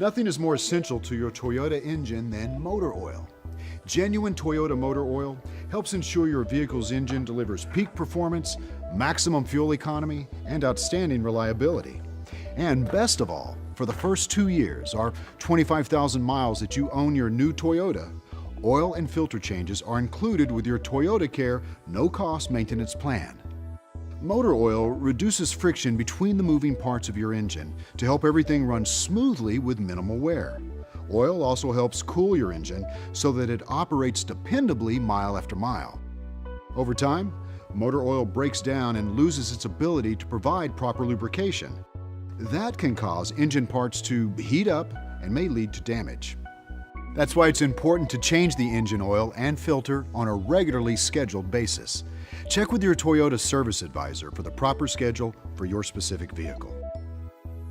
Nothing is more essential to your Toyota engine than motor oil. Genuine Toyota motor oil helps ensure your vehicle's engine delivers peak performance, maximum fuel economy, and outstanding reliability. And best of all, for the first 2 years, or 25,000 miles that you own your new Toyota, oil and filter changes are included with your Toyota Care no-cost maintenance plan. Motor oil reduces friction between the moving parts of your engine to help everything run smoothly with minimal wear. Oil also helps cool your engine so that it operates dependably mile after mile. Over time, motor oil breaks down and loses its ability to provide proper lubrication. That can cause engine parts to heat up and may lead to damage. That's why it's important to change the engine oil and filter on a regularly scheduled basis. Check with your Toyota service advisor for the proper schedule for your specific vehicle.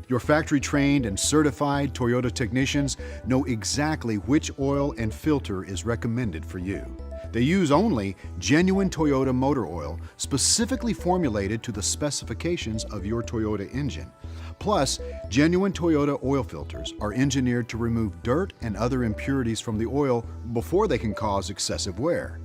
Your factory-trained and certified Toyota technicians know exactly which oil and filter is recommended for you. They use only genuine Toyota motor oil specifically formulated to the specifications of your Toyota engine. Plus, genuine Toyota oil filters are engineered to remove dirt and other impurities from the oil before they can cause excessive wear.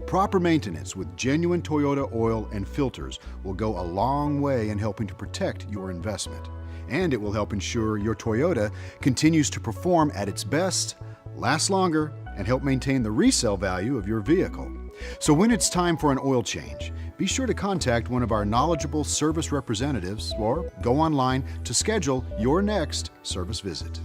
Proper maintenance with genuine Toyota oil and filters will go a long way in helping to protect your investment. And it will help ensure your Toyota continues to perform at its best, last longer, and help maintain the resale value of your vehicle. So when it's time for an oil change, be sure to contact one of our knowledgeable service representatives or go online to schedule your next service visit.